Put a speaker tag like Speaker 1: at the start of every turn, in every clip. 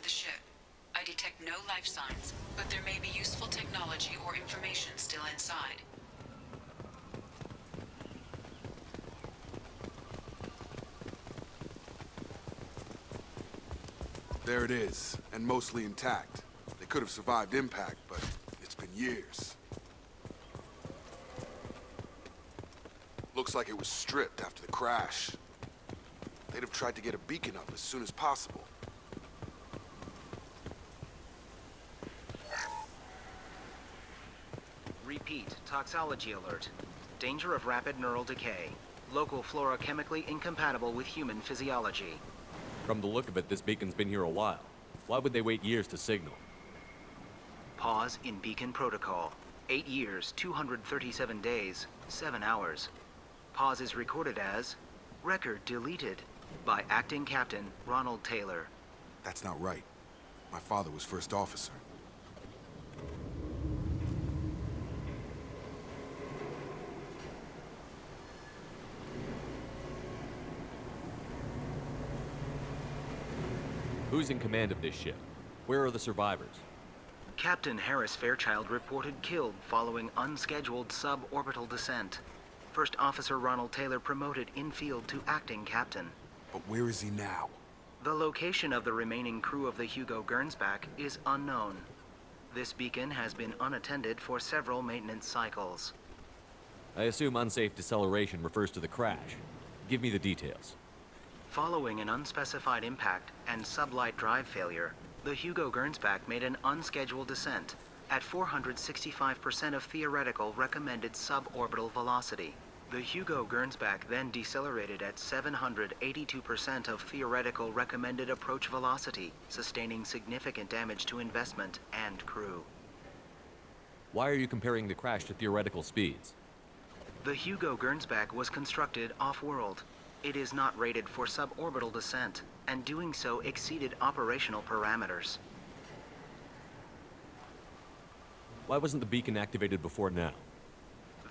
Speaker 1: the ship. I detect no life signs, but there may be useful technology or information still inside.
Speaker 2: There it is, and mostly intact. They could have survived impact, but it's been years. Looks like it was stripped after the crash. They'd have tried to get a beacon up as soon as possible.
Speaker 3: Repeat, toxology alert. Danger of rapid neural decay. Local flora chemically incompatible with human physiology.
Speaker 4: From the look of it, this beacon's been here a while. Why would they wait years to signal?
Speaker 3: Pause in beacon protocol. 8 years, 237 days, 7 hours. Pause is recorded as record deleted by Acting Captain Ronald Taylor.
Speaker 2: That's not right. My father was first officer.
Speaker 4: Who's in command of this ship? Where are the survivors?
Speaker 3: Captain Harris Fairchild reported killed following unscheduled suborbital descent. First Officer Ronald Taylor promoted in-field to acting captain.
Speaker 2: But where is he now?
Speaker 3: The location of the remaining crew of the Hugo Gernsback is unknown. This beacon has been unattended for several maintenance cycles.
Speaker 4: I assume unsafe deceleration refers to the crash. Give me the details.
Speaker 3: Following an unspecified impact and sublight drive failure, the Hugo Gernsback made an unscheduled descent at 465% of theoretical recommended suborbital velocity. The Hugo Gernsback then decelerated at 782% of theoretical recommended approach velocity, sustaining significant damage to investment and crew.
Speaker 4: Why are you comparing the crash to theoretical speeds?
Speaker 3: The Hugo Gernsback was constructed off-world. It is not rated for suborbital descent, and doing so exceeded operational parameters.
Speaker 4: Why wasn't the beacon activated before now?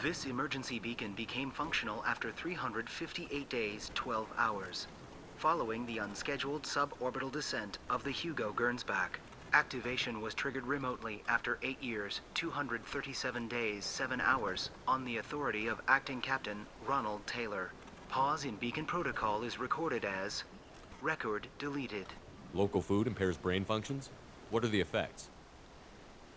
Speaker 3: This emergency beacon became functional after 358 days, 12 hours, following the unscheduled suborbital descent of the Hugo Gernsback. Activation was triggered remotely after 8 years, 237 days, 7 hours, on the authority of Acting Captain Ronald Taylor. Pause in beacon protocol is recorded as record deleted.
Speaker 4: Local food impairs brain functions? What are the effects?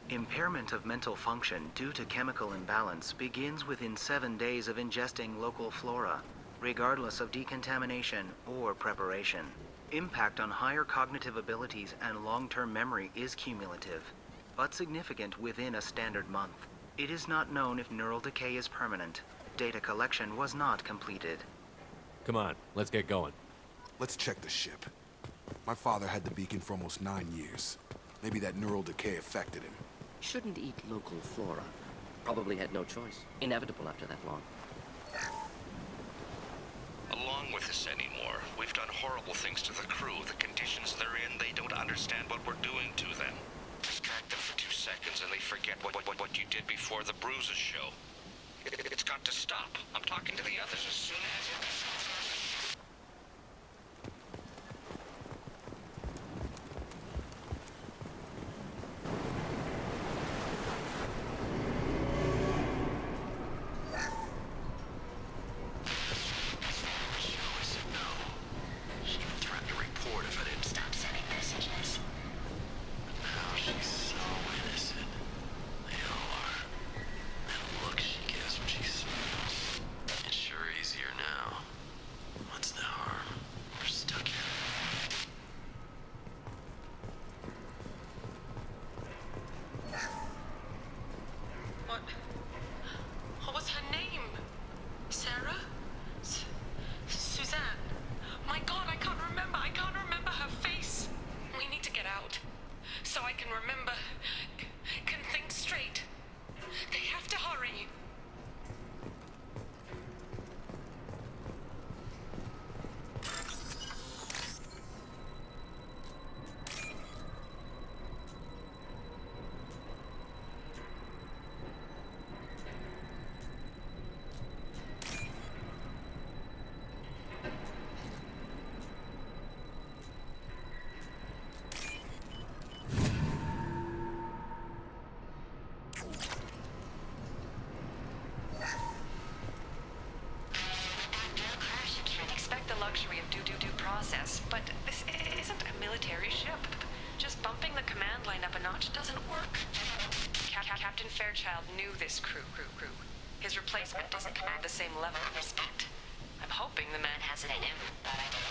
Speaker 3: Impairment of mental function due to chemical imbalance begins within 7 days of ingesting local flora, regardless of decontamination or preparation. Impact on higher cognitive abilities and long-term memory is cumulative, but significant within a standard month. It is not known if neural decay is permanent. Data collection was not completed.
Speaker 4: Come on, let's get going.
Speaker 2: Let's check the ship. My father had the beacon for almost 9 years. Maybe that neural decay affected him.
Speaker 5: Shouldn't eat local flora. Probably had no choice. Inevitable after that long.
Speaker 6: Along with this anymore. We've done horrible things to the crew. The conditions they're in, they don't understand what we're doing to them. Distract them for 2 seconds and they forget what you did before the bruises show. It's got to stop. I'm talking to the others as soon as it...
Speaker 7: What was her name? Sarah? Suzanne? My God, I can't remember. I can't remember her face. We need to get out. So I can remember. Can think straight. They have to hurry. a notch doesn't work. Captain Fairchild knew this crew. His replacement doesn't command the same level of respect. I'm hoping the man has it in him, but I don't know.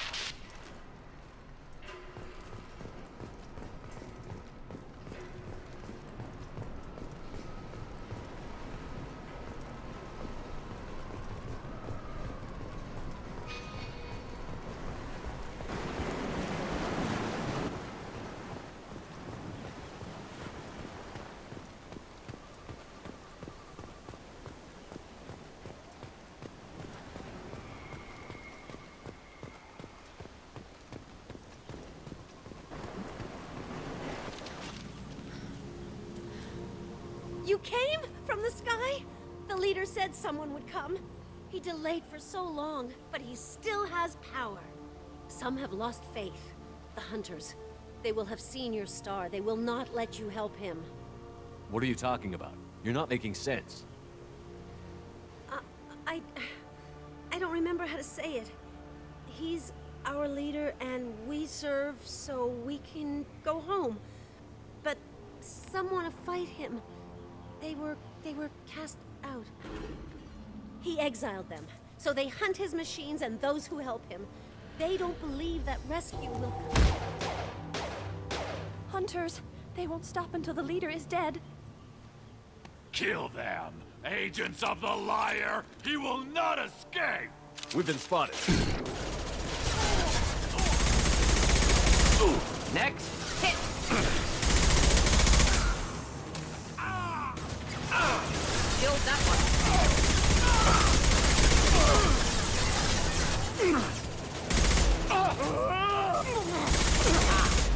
Speaker 8: You came from the sky? The leader said someone would come. He delayed for so long, but he still has power. Some have lost faith. The Hunters. They will have seen your star. They will not let you help him.
Speaker 4: What are you talking about? You're not making sense.
Speaker 8: I don't remember how to say it. He's our leader and we serve so we can go home. But some want to fight him. They were cast out. He exiled them, so they hunt his machines and those who help him. They don't believe that rescue will come.
Speaker 9: Hunters, they won't stop until the leader is dead.
Speaker 10: Kill them! Agents of the liar! He will not escape!
Speaker 4: We've been spotted.
Speaker 5: Next, hit! Killed that one.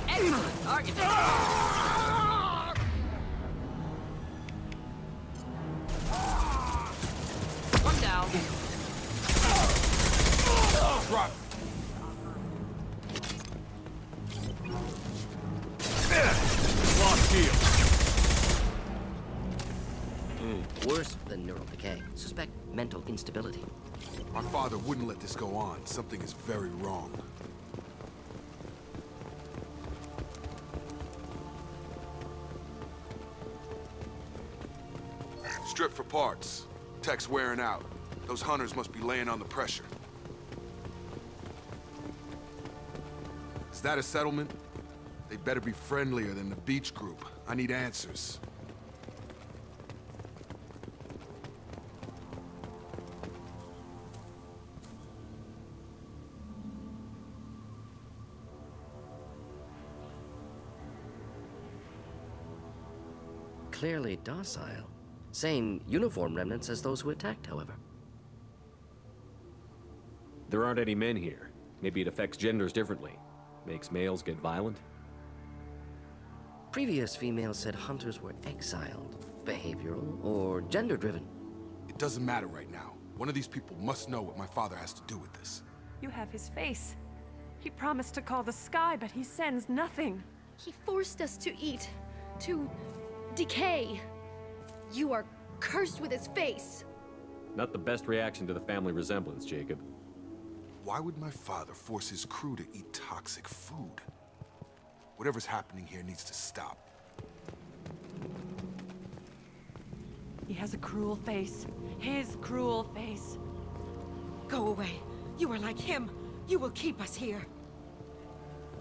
Speaker 5: Excellent targeting. One down.
Speaker 2: Drop.
Speaker 10: Lost shield.
Speaker 5: Worse than neural decay. Suspect mental instability.
Speaker 2: Our father wouldn't let this go on. Something is very wrong. Strip for parts. Tech's wearing out. Those hunters must be laying on the pressure. Is that a settlement? They better be friendlier than the beach group. I need answers.
Speaker 5: Clearly docile. Same uniform remnants as those who attacked, however.
Speaker 4: There aren't any men here. Maybe it affects genders differently. Makes males get violent?
Speaker 5: Previous females said hunters were exiled, behavioral, or gender-driven.
Speaker 2: It doesn't matter right now. One of these people must know what my father has to do with this.
Speaker 9: You have his face. He promised to call the sky, but he sends nothing.
Speaker 8: He forced us to eat, to decay. You are cursed with his face.
Speaker 4: Not the best reaction to the family resemblance, Jacob.
Speaker 2: Why would my father force his crew to eat toxic food? Whatever's happening here needs to stop.
Speaker 9: He has a cruel face. His cruel face.
Speaker 11: Go away. You are like him. You will keep us here.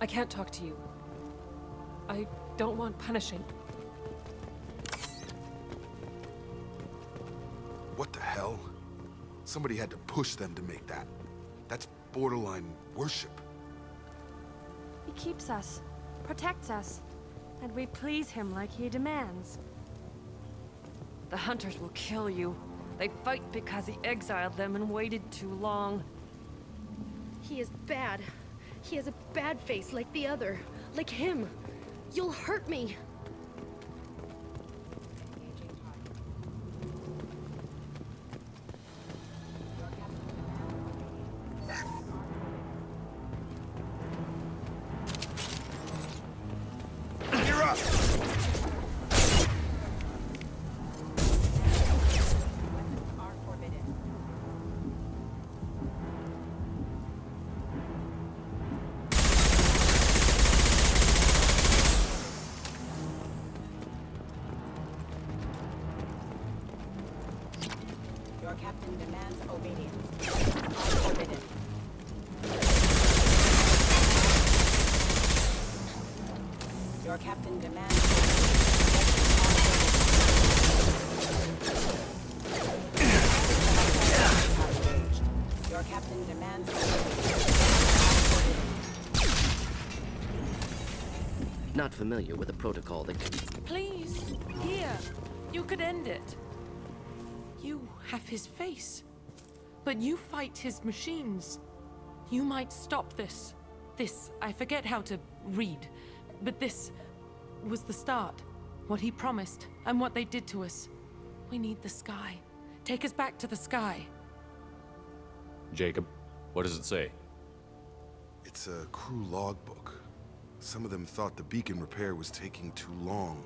Speaker 9: I can't talk to you. I don't want punishing.
Speaker 2: What the hell? Somebody had to push them to make that. That's borderline worship.
Speaker 9: He keeps us, protects us, and we please him like he demands. The hunters will kill you. They fight because he exiled them and waited too long.
Speaker 8: He is bad. He has a bad face like the other. Like him. You'll hurt me.
Speaker 2: You're up!
Speaker 12: Your captain demands obedience. Forbidden. Your captain demands obedience. Your captain demands
Speaker 5: Not familiar with a protocol that could...
Speaker 7: Please, here. You could end it. You have his face, but you fight his machines. You might stop this. This, I forget how to read, but this was the start. What he promised, and what they did to us. We need the sky. Take us back to the sky.
Speaker 4: Jacob, what does it say?
Speaker 2: It's a crew logbook. Some of them thought the beacon repair was taking too long.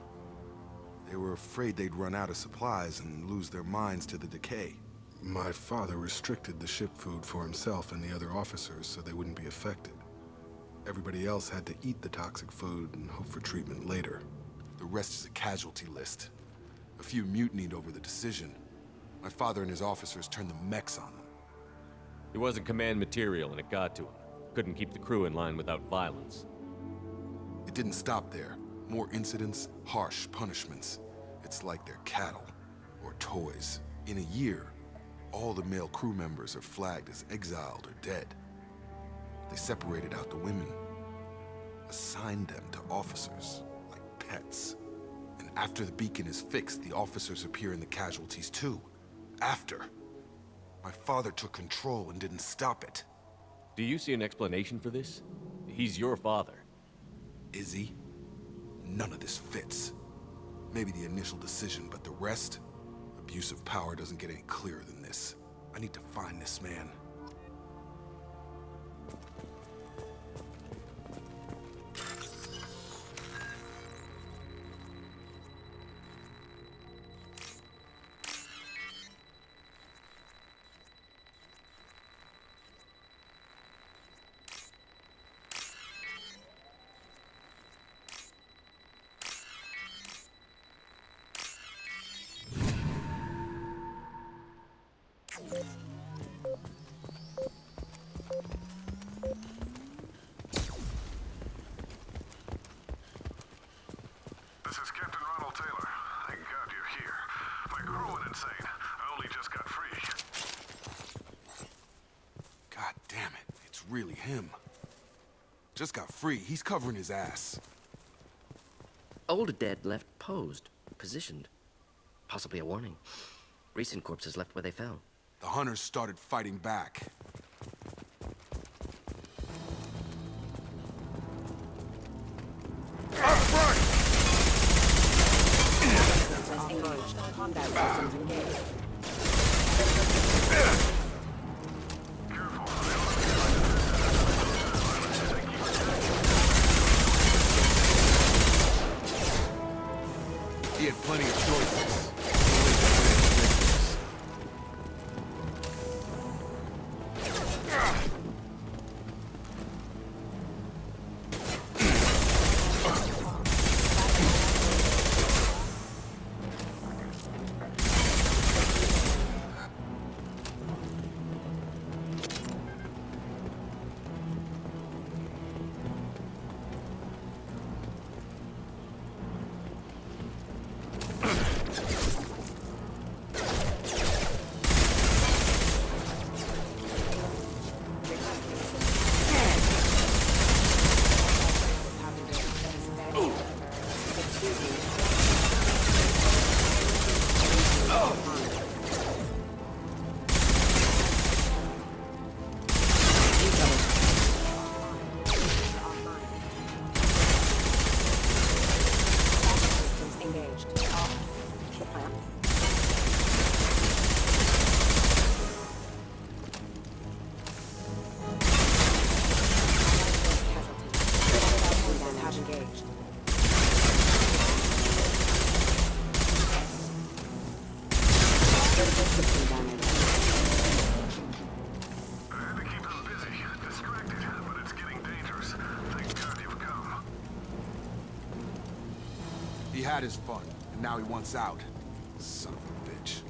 Speaker 2: They were afraid they'd run out of supplies and lose their minds to the decay. My father restricted the ship food for himself and the other officers so they wouldn't be affected. Everybody else had to eat the toxic food and hope for treatment later. The rest is a casualty list. A few mutinied over the decision. My father and his officers turned the mechs on them.
Speaker 4: He wasn't command material and it got to him. Couldn't keep the crew in line without violence.
Speaker 2: It didn't stop there. More incidents, harsh punishments. It's like they're cattle or toys. In a year, all the male crew members are flagged as exiled or dead. They separated out the women, assigned them to officers, like pets. And after the beacon is fixed, the officers appear in the casualties too. After. My father took control and didn't stop it.
Speaker 4: Do you see an explanation for this? He's your father.
Speaker 2: Is he? None of this fits. Maybe the initial decision, but the rest? Abuse of power doesn't get any clearer than this. I need to find this man.
Speaker 13: This is Captain Ronald Taylor. Thank God you're here. My crew went insane. I only just got free.
Speaker 2: God damn it, it's really him. Just got free. He's covering his ass.
Speaker 5: Old dead left posed, positioned. Possibly a warning. Recent corpses left where they fell.
Speaker 2: The hunters started fighting back.
Speaker 12: combat systems engaged.
Speaker 2: He had plenty of choices. He had his fun, and now he wants out. Son of a bitch.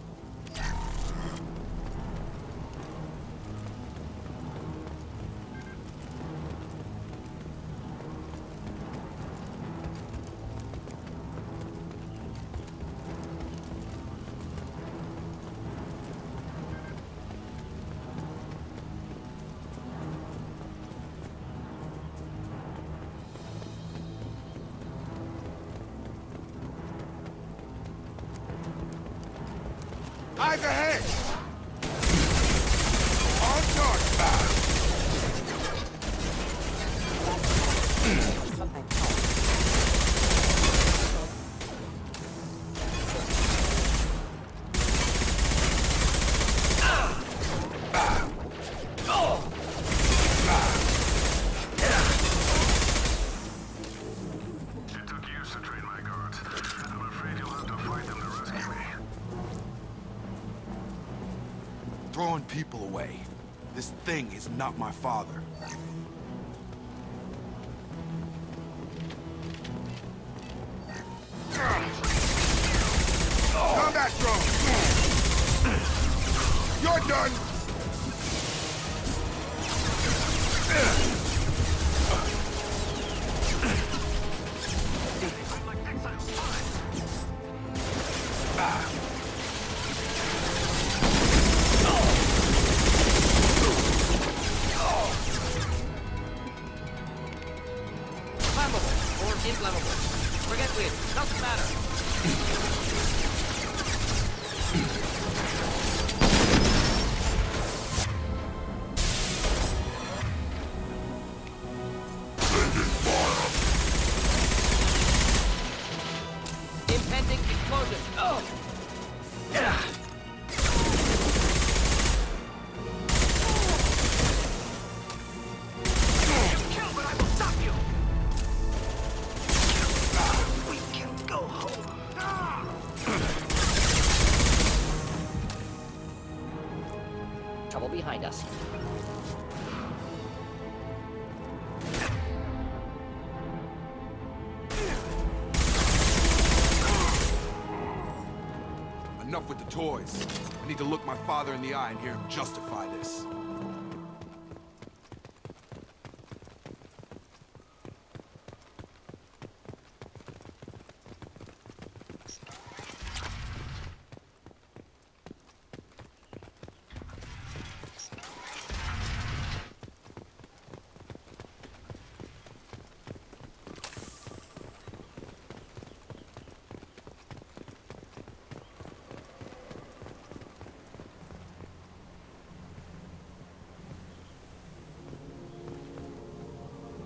Speaker 2: Eyes ahead! On target!
Speaker 13: It took years to train my guards. I'm afraid you'll have to fight them to rescue me.
Speaker 2: Throwing people away. This thing is not my father. Combat drone! You're done!
Speaker 5: Flammable or inflammable. Forget it. Doesn't matter. Impending explosion. Oh! Yeah. Kill, but I will stop you. We can go home. Trouble behind us.
Speaker 2: Enough with the toys. I need to look my father in the eye and hear him justify this.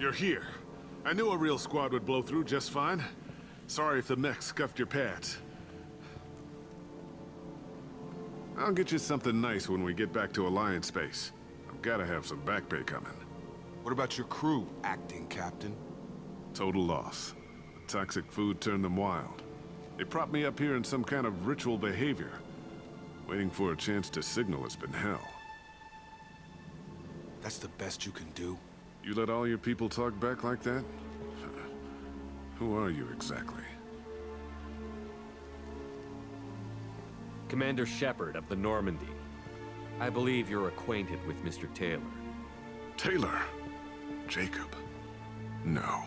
Speaker 13: You're here. I knew a real squad would blow through just fine. Sorry if the mech scuffed your pads. I'll get you something nice when we get back to Alliance Base. I've gotta have some back pay coming.
Speaker 2: What about your crew, acting captain?
Speaker 13: Total loss. The toxic food turned them wild. They propped me up here in some kind of ritual behavior. Waiting for a chance to signal has been hell.
Speaker 2: That's the best you can do?
Speaker 13: You let all your people talk back like that? Who are you exactly?
Speaker 4: Commander Shepard of the Normandy. I believe you're acquainted with Mr. Taylor.
Speaker 13: Taylor? Jacob? No.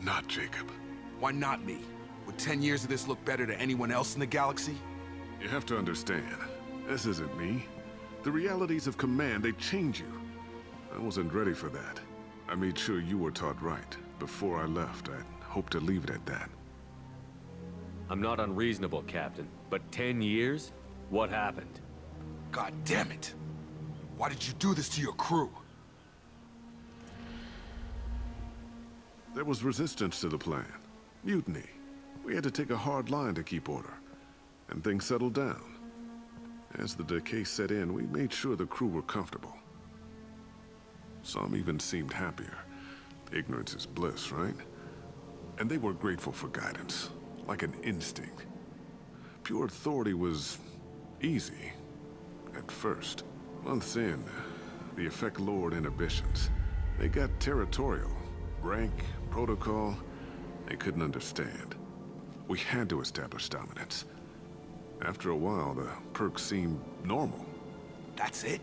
Speaker 13: Not Jacob.
Speaker 2: Why not me? Would 10 years of this look better to anyone else in the galaxy?
Speaker 13: You have to understand, this isn't me. The realities of command, they change you. I wasn't ready for that. I made sure you were taught right. Before I left, I hoped to leave it at that.
Speaker 4: I'm not unreasonable, Captain, but 10 years? What happened?
Speaker 2: God damn it! Why did you do this to your crew?
Speaker 13: There was resistance to the plan. Mutiny. We had to take a hard line to keep order. And things settled down. As the decay set in, we made sure the crew were comfortable. Some even seemed happier. Ignorance is bliss, right? And they were grateful for guidance, like an instinct. Pure authority was easy, at first. Months in, the effect lowered inhibitions. They got territorial. Rank, protocol, they couldn't understand. We had to establish dominance. After a while, the perks seemed normal.
Speaker 2: That's it?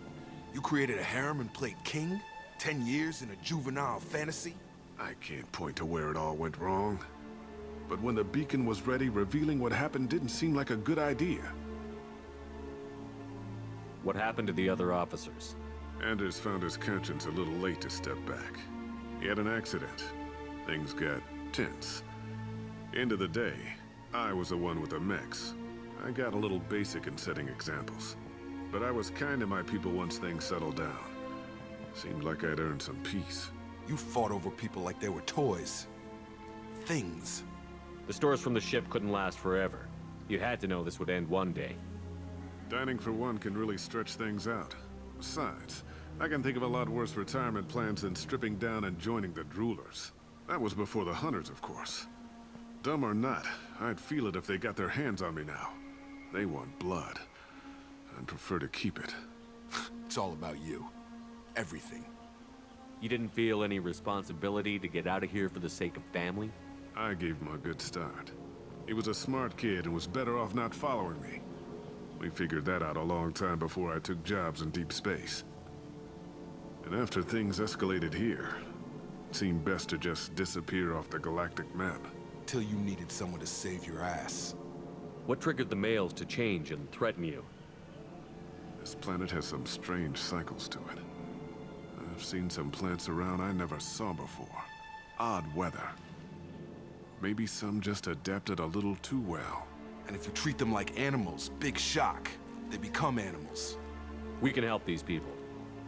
Speaker 2: You created a harem and played king? 10 years in a juvenile fantasy?
Speaker 13: I can't point to where it all went wrong. But when the beacon was ready, revealing what happened didn't seem like a good idea.
Speaker 4: What happened to the other officers?
Speaker 13: Anders found his conscience a little late to step back. He had an accident. Things got tense. End of the day, I was the one with the mechs. I got a little basic in setting examples. But I was kind to my people once things settled down. Seemed like I'd earned some peace.
Speaker 2: You fought over people like they were toys. Things.
Speaker 4: The stores from the ship couldn't last forever. You had to know this would end one day.
Speaker 13: Dining for one can really stretch things out. Besides, I can think of a lot worse retirement plans than stripping down and joining the Droolers. That was before the Hunters, of course. Dumb or not, I'd feel it if they got their hands on me now. They want blood. I'd prefer to keep it.
Speaker 2: It's all about you. Everything.
Speaker 4: You didn't feel any responsibility to get out of here for the sake of family?
Speaker 13: I gave him a good start. He was a smart kid and was better off not following me. We figured that out a long time before I took jobs in deep space. And after things escalated here, it seemed best to just disappear off the galactic map.
Speaker 2: Till you needed someone to save your ass.
Speaker 4: What triggered the males to change and threaten you?
Speaker 13: This planet has some strange cycles to it. I've seen some plants around I never saw before. Odd weather. Maybe some just adapted a little too well.
Speaker 2: And if you treat them like animals, big shock. They become animals.
Speaker 4: We can help these people.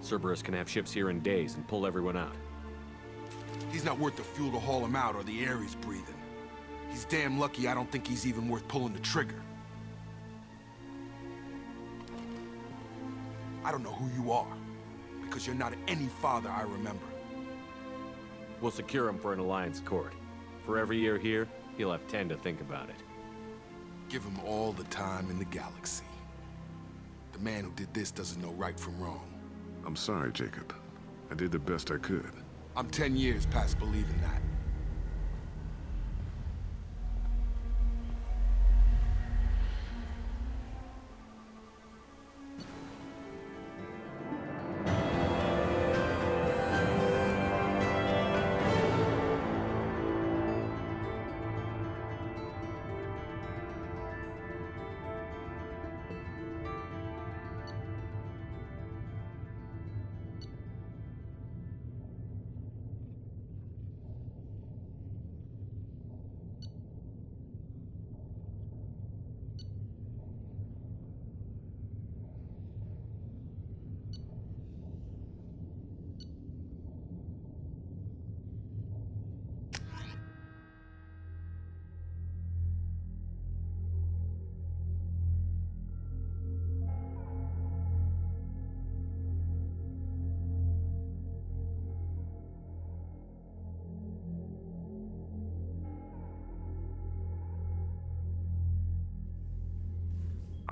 Speaker 4: Cerberus can have ships here in days and pull everyone out.
Speaker 2: He's not worth the fuel to haul him out or the air he's breathing. He's damn lucky I don't think he's even worth pulling the trigger. I don't know who you are, because you're not any father I remember.
Speaker 4: We'll secure him for an Alliance court. For every year here, he'll have 10 to think about it.
Speaker 2: Give him all the time in the galaxy. The man who did this doesn't know right from wrong.
Speaker 13: I'm sorry, Jacob. I did the best I could.
Speaker 2: I'm 10 years past believing that.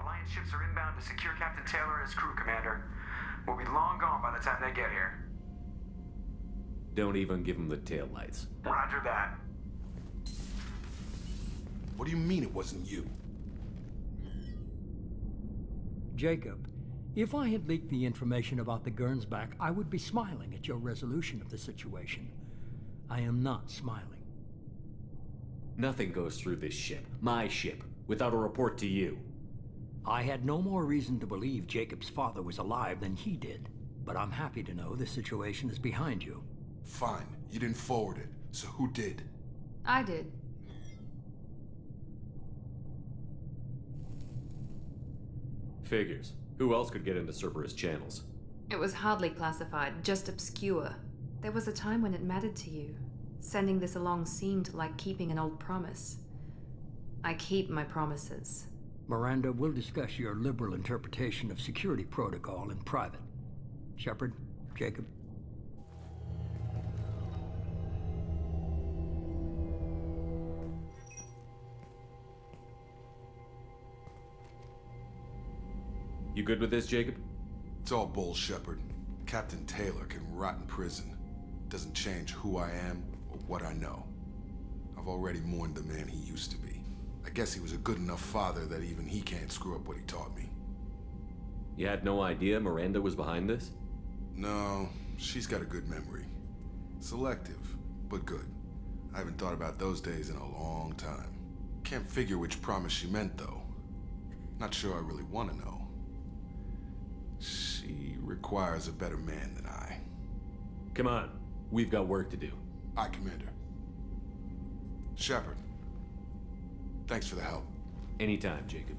Speaker 14: Alliance ships are inbound to secure Captain Taylor and his crew, Commander. We'll be long gone by the time they get here.
Speaker 4: Don't even give him the taillights.
Speaker 14: Roger that.
Speaker 2: What do you mean it wasn't you?
Speaker 15: Jacob, if I had leaked the information about the Gernsback, I would be smiling at your resolution of the situation. I am not smiling.
Speaker 4: Nothing goes through this ship, my ship, without a report to you.
Speaker 15: I had no more reason to believe Jacob's father was alive than he did, but I'm happy to know the situation is behind you.
Speaker 2: Fine, you didn't forward it, so who did?
Speaker 16: I did.
Speaker 4: Figures. Who else could get into Cerberus channels?
Speaker 16: It was hardly classified, just obscure. There was a time when it mattered to you. Sending this along seemed like keeping an old promise. I keep my promises.
Speaker 15: Miranda, we'll discuss your liberal interpretation of security protocol in private. Shepard, Jacob.
Speaker 4: You good with this, Jacob?
Speaker 2: It's all bull, Shepard. Captain Taylor can rot in prison. Doesn't change who I am or what I know. I've already mourned the man he used to be. I guess he was a good enough father that even he can't screw up what he taught me.
Speaker 4: You had no idea Miranda was behind this?
Speaker 2: No, she's got a good memory. Selective, but good. I haven't thought about those days in a long time. Can't figure which promise she meant, though. Not sure I really want to know. She requires a better man than I.
Speaker 4: Come on, we've got work to do.
Speaker 2: Aye, Commander. Shepard. Thanks for the help.
Speaker 4: Anytime, Jacob.